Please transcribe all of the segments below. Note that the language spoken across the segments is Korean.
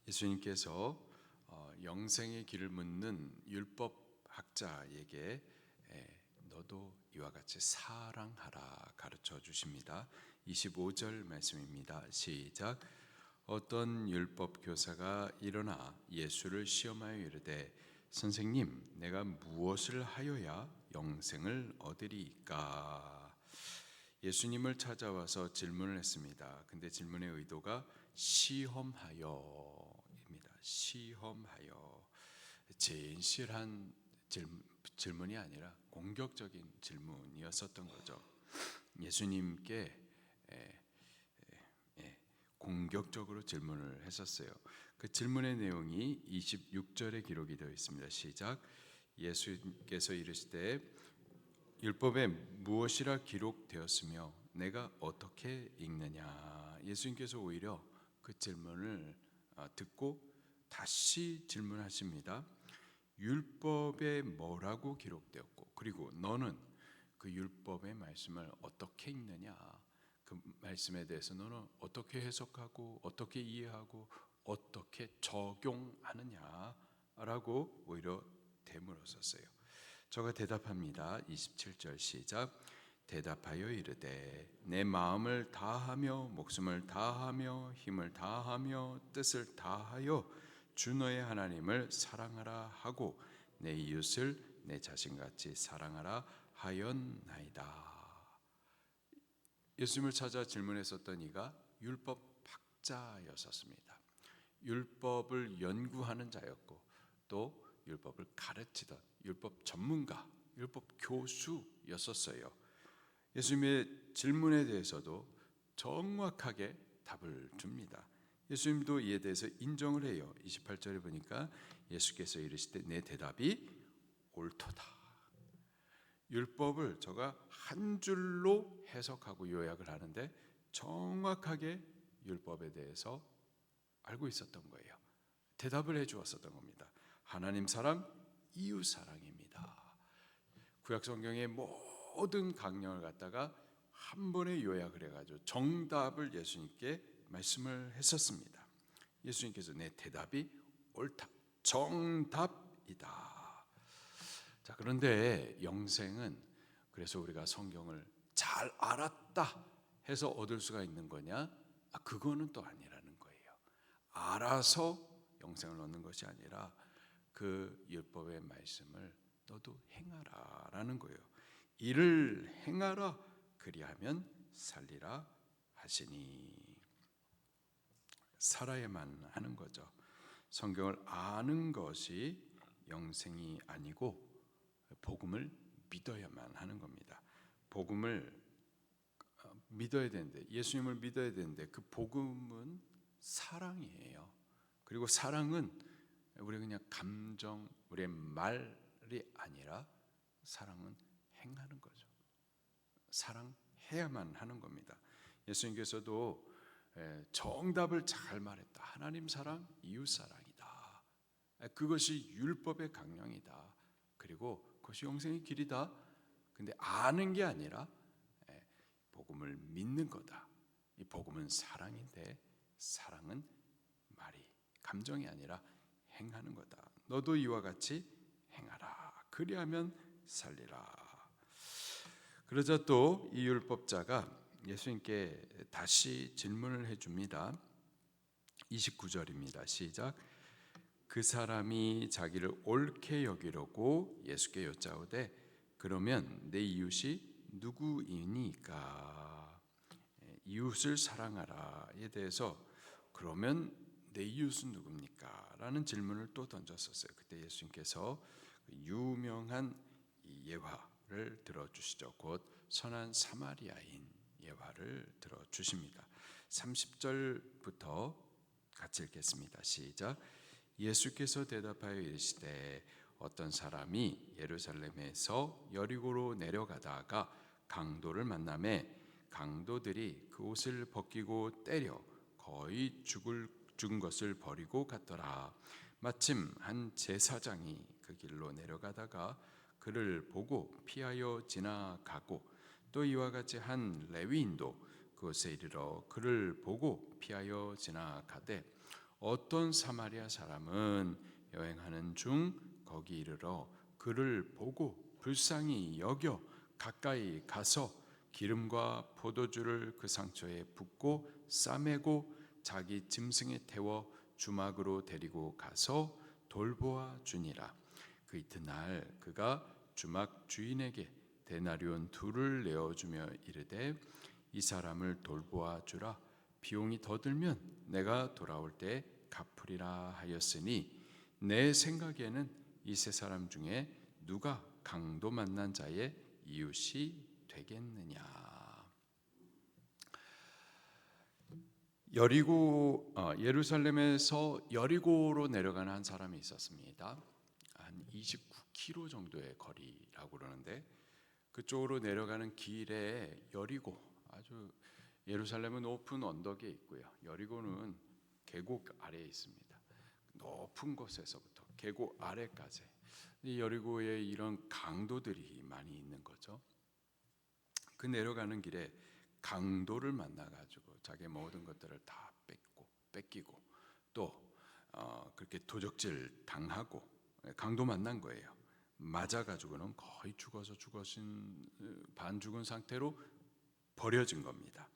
예수님께서 영생의 길을 묻는 율법학자에게 너도 이와 같이 사랑하라 가르쳐 주십니다. 25절 말씀입니다. 시작. 어떤 율법 교사가 일어나 예수를 시험하여 이르되 선생님, 내가 무엇을 하여야 영생을 얻으리이까? 예수님을 찾아와서 질문을 했습니다. 근데 질문의 의도가 시험하여입니다. 시험하여. 진실한 질문이 아니라 공격적인 질문이었었던 거죠. 예수님께 공격적으로 질문을 했었어요. 그 질문의 내용이 26절에 기록이 되어 있습니다. 시작. 예수께서 이르시되 율법에 무엇이라 기록되었으며 내가 어떻게 읽느냐. 예수님께서 오히려 그 질문을 듣고 다시 질문하십니다. 율법에 뭐라고 기록되었고 그리고 너는 그 율법의 말씀을 어떻게 읽느냐. 그 말씀에 대해서 너는 어떻게 해석하고 어떻게 이해하고 어떻게 적용하느냐라고 오히려 되물었었어요. 저가 대답합니다. 27절 시작. 대답하여 이르되 내 마음을 다하며 목숨을 다하며 힘을 다하며 뜻을 다하여 주 너의 하나님을 사랑하라 하고 내 이웃을 내 자신같이 사랑하라 하였나이다. 예수님을 찾아 질문했었던 이가 율법 학자였었습니다. 율법을 연구하는 자였고 또 율법을 가르치던 율법 전문가, 율법 교수였었어요. 예수님의 질문에 대해서도 정확하게 답을 줍니다. 예수님도 이에 대해서 인정을 해요. 28절에 보니까 예수께서 이르시되 내 대답이 옳도다. 율법을 저가 한 줄로 해석하고 요약을 하는데 정확하게 율법에 대해서 알고 있었던 거예요. 대답을 해 주었었던 겁니다. 하나님 사랑, 이웃 사랑입니다. 구약 성경의 모든 강령을 갖다가 한 번에 요약을 해가지고 정답을 예수님께 말씀을 했었습니다. 예수님께서 내 대답이 옳다, 정답이다. 자, 그런데 영생은 그래서 우리가 성경을 잘 알았다 해서 얻을 수가 있는 거냐? 그거는 또 아니라는 거예요. 알아서 영생을 얻는 것이 아니라 그 율법의 말씀을 너도 행하라라는 거예요. 이를 행하라 그리하면 살리라 하시니. 살아야만 하는 거죠. 성경을 아는 것이 영생이 아니고 복음을 믿어야만 하는 겁니다. 복음을 믿어야 되는데, 예수님을 믿어야 되는데 그 복음은 사랑이에요. 그리고 사랑은 우리 그냥 감정, 우리의 말이 아니라 사랑은 행하는 거죠. 사랑해야만 하는 겁니다. 예수님께서도 정답을 잘 말했다. 하나님 사랑, 이웃 사랑이다. 그것이 율법의 강령이다. 그리고 그것이 영생의 길이다. 근데 아는 게 아니라 복음을 믿는 거다. 이 복음은 사랑인데 사랑은 말이, 감정이 아니라 행하는 거다. 너도 이와 같이 행하라. 그리하면 살리라. 그러자 또 이 율법자가 예수님께 다시 질문을 해줍니다. 29절입니다. 시작. 그 사람이 자기를 옳게 여기려고 예수께 여짜오되 그러면 내 이웃이 누구이니까? 이웃을 사랑하라에 대해서 그러면 내 이웃은 누굽니까? 라는 질문을 또 던졌었어요. 그때 예수님께서 유명한 예화를 들어주시죠. 곧 선한 사마리아인 예화를 들어주십니다. 30절부터 같이 읽겠습니다. 시작. 예수께서 대답하여 이르시되 어떤 사람이 예루살렘에서 여리고로 내려가다가 강도를 만나매 강도들이 그 옷을 벗기고 때려 거의 죽은 것을 버리고 갔더라. 마침 한 제사장이 그 길로 내려가다가 그를 보고 피하여 지나가고 또 이와 같이 한 레위인도 그곳에 이르러 그를 보고 피하여 지나가되 어떤 사마리아 사람은 여행하는 중 거기 이르러 그를 보고 불쌍히 여겨 가까이 가서 기름과 포도주를 그 상처에 붓고 싸매고 자기 짐승에 태워 주막으로 데리고 가서 돌보아 주니라. 그 이튿날 그가 주막 주인에게 데나리온 둘을 내어주며 이르되 이 사람을 돌보아 주라. 비용이 더 들면 내가 돌아올 때 갚으리라 하였으니 내 생각에는 이 세 사람 중에 누가 강도 만난 자의 이웃이 되겠느냐. 예루살렘에서 여리고로 내려가는 한 사람이 있었습니다. 한 29km 정도의 거리라고 그러는데 그쪽으로 내려가는 길에 여리고, 아주 예루살렘은 높은 언덕에 있고요. 여리고는 계곡 아래에 있습니다. 높은 곳에서부터 계곡 아래까지 이 여리고에 이런 강도들이 많이 있는 거죠. 그 내려가는 길에 강도를 만나가지고 자기의 모든 것들을 다 뺏기고 또 그렇게 도적질 당하고 강도 만난 거예요. 맞아가지고는 거의 죽어진 반 죽은 상태로 버려진 겁니다.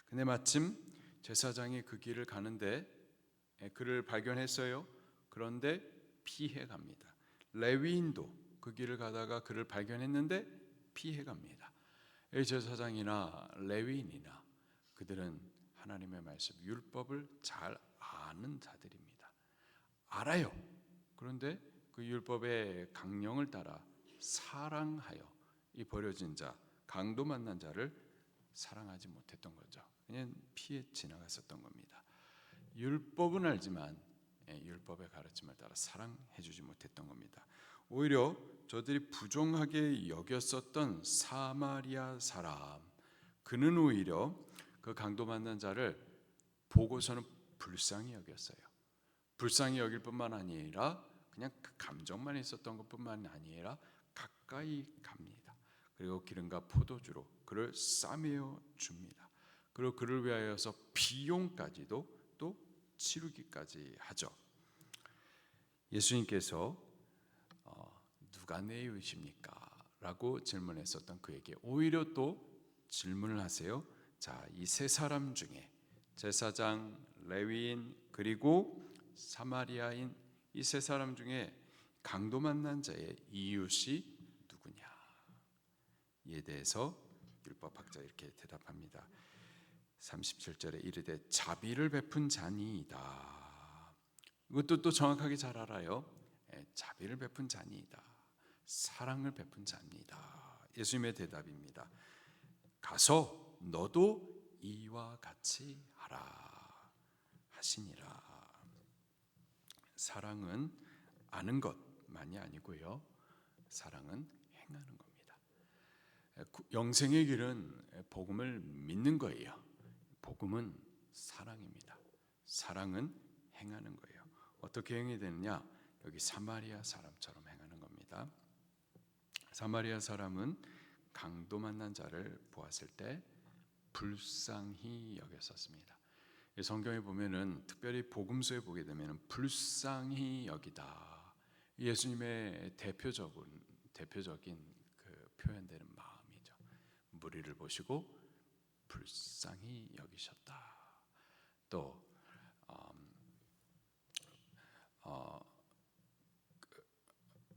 근데 마침 제사장이 그 길을 가는데 그를 발견했어요. 그런데 피해 갑니다. 레위인도 그 길을 가다가 그를 발견했는데 피해 갑니다. 제사장이나 레위인이나 그들은 하나님의 말씀, 율법을 잘 아는 자들입니다. 알아요. 그런데 그 율법의 강령을 따라 사랑하여 이 버려진 자, 강도 만난 자를 사랑하지 못했던 거죠. 그냥 피해 지나갔었던 겁니다. 율법은 알지만 율법의 가르침을 따라 사랑해주지 못했던 겁니다. 오히려 저들이 부정하게 여겼었던 사마리아 사람, 그는 오히려 그 강도 만난 자를 보고서는 불쌍히 여겼어요. 불쌍히 여길 뿐만 아니라 그냥 그 감정만 있었던 것뿐만 아니라 가까이 갑니다. 그리고 기름과 포도주로 그를 싸매어 줍니다. 그리고 그를 위하여서 비용까지도 또 치르기까지 하죠. 예수님께서 누가 내 이웃입니까? 라고 질문했었던 그에게 오히려 또 질문을 하세요. 자, 이 세 사람 중에 제사장, 레위인 그리고 사마리아인 이 세 사람 중에 강도 만난 자의 이웃이 누구냐? 이에 대해서 율법학자 이렇게 대답합니다. 37절에 이르되 자비를 베푼 자니이다. 이것도 또 정확하게 잘 알아요. 자비를 베푼 자니이다. 사랑을 베푼 자입니다. 예수님의 대답입니다. 가서 너도 이와 같이 하라 하시니라. 사랑은 아는 것만이 아니고요. 사랑은 행하는 겁니다. 영생의 길은 복음을 믿는 거예요. 복음은 사랑입니다. 사랑은 행하는 거예요. 어떻게 행해야 되느냐? 여기 사마리아 사람처럼 행하는 겁니다. 사마리아 사람은 강도 만난 자를 보았을 때 불쌍히 여겼었습니다. 성경에 보면은 특별히 복음서에 보게 되면 불쌍히 여기다. 예수님의 대표적인 그 표현되는 마음이죠. 무리를 보시고 불쌍히 여기셨다. 또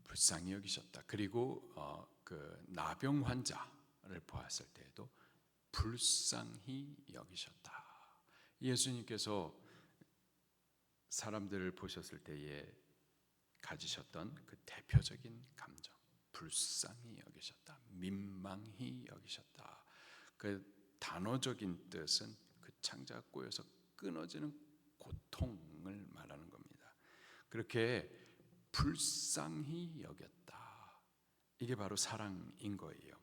불쌍히 여기셨다. 그리고 그 나병 환자를 보았을 때에도 불쌍히 여기셨다. 예수님께서 사람들을 보셨을 때에 가지셨던 그 대표적인 감정, 불쌍히 여기셨다, 민망히 여기셨다. 그 단어적인 뜻은 그 창자가 꼬여서 끊어지는 고통을 말하는 겁니다. 그렇게 불쌍히 여겼다. 이게 바로 사랑인 거예요.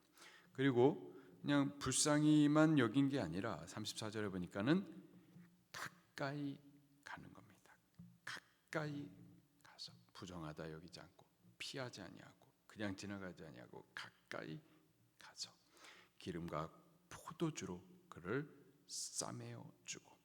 그리고 그냥 불쌍히만 여긴 게 아니라 34절에 보니까는 가까이 가는 겁니다. 가까이 가서 부정하다 여기지 않고 피하지 아니하고 그냥 지나가지 아니하고 가까이 가서 기름과 포도주로 그를 싸매어 주고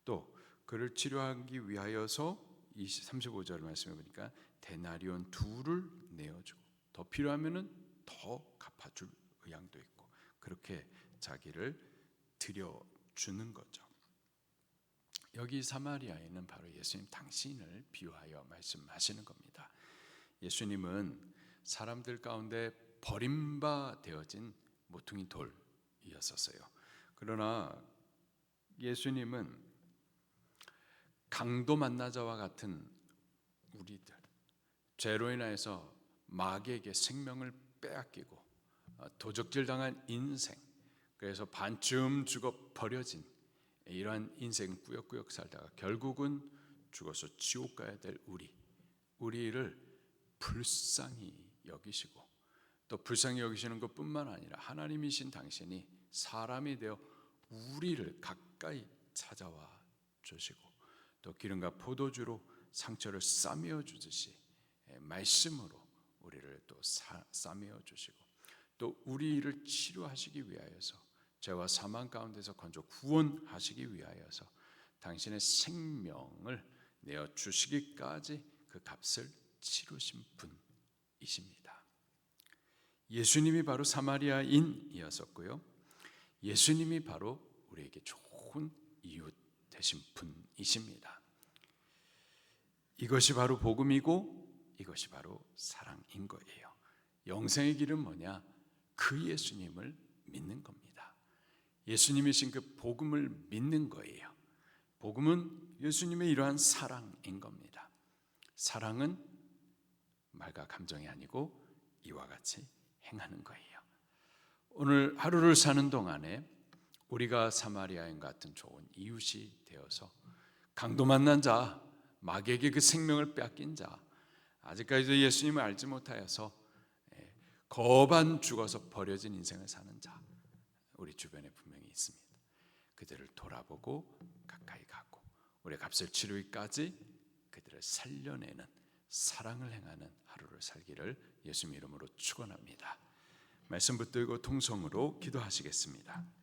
또 그를 치료하기 위하여서 35절 말씀해 보니까 데나리온 2를 내어주고 더 필요하면은 더 갚아줄 의향도 있고 그렇게 자기를 드려주는 거죠. 여기 사마리아에는 바로 예수님 당신을 비유하여 말씀하시는 겁니다. 예수님은 사람들 가운데 버림받아진 모퉁이 돌이었었어요. 그러나 예수님은 강도 만나자와 같은 우리들, 죄로 인하여서 마귀에게 생명을 빼앗기고 도적질 당한 인생, 그래서 반쯤 죽어 버려진 이러한 인생 꾸역꾸역 살다가 결국은 죽어서 지옥 가야 될 우리를 불쌍히 여기시고 또 불쌍히 여기시는 것뿐만 아니라 하나님이신 당신이 사람이 되어 우리를 가까이 찾아와 주시고 또 기름과 포도주로 상처를 싸매어 주듯이 말씀으로 우리를 또 싸매어 주시고 또 우리를 치료하시기 위하여서 죄와 사망 가운데서 건져 구원하시기 위하여서 당신의 생명을 내어 주시기까지 그 값을 치르신 분이십니다. 예수님이 바로 사마리아인이었었고요. 예수님이 바로 우리에게 좋은 이웃 되신 분이십니다. 이것이 바로 복음이고 이것이 바로 사랑인 거예요. 영생의 길은 뭐냐? 그 예수님을 믿는 겁니다. 예수님이신 그 복음을 믿는 거예요. 복음은 예수님의 이러한 사랑인 겁니다. 사랑은 말과 감정이 아니고 이와 같이 행하는 거예요. 오늘 하루를 사는 동안에 우리가 사마리아인 같은 좋은 이웃이 되어서 강도 만난 자, 마귀에게 그 생명을 빼앗긴 자, 아직까지도 예수님을 알지 못하여서 거반 죽어서 버려진 인생을 사는 자, 우리 주변에 분명히 있습니다. 그들을 돌아보고 가까이 가고 우리의 값을 치르기까지 그들을 살려내는 사랑을 행하는 하루를 살기를 예수님 이름으로 축원합니다. 말씀 붙들고 통성으로 기도하시겠습니다.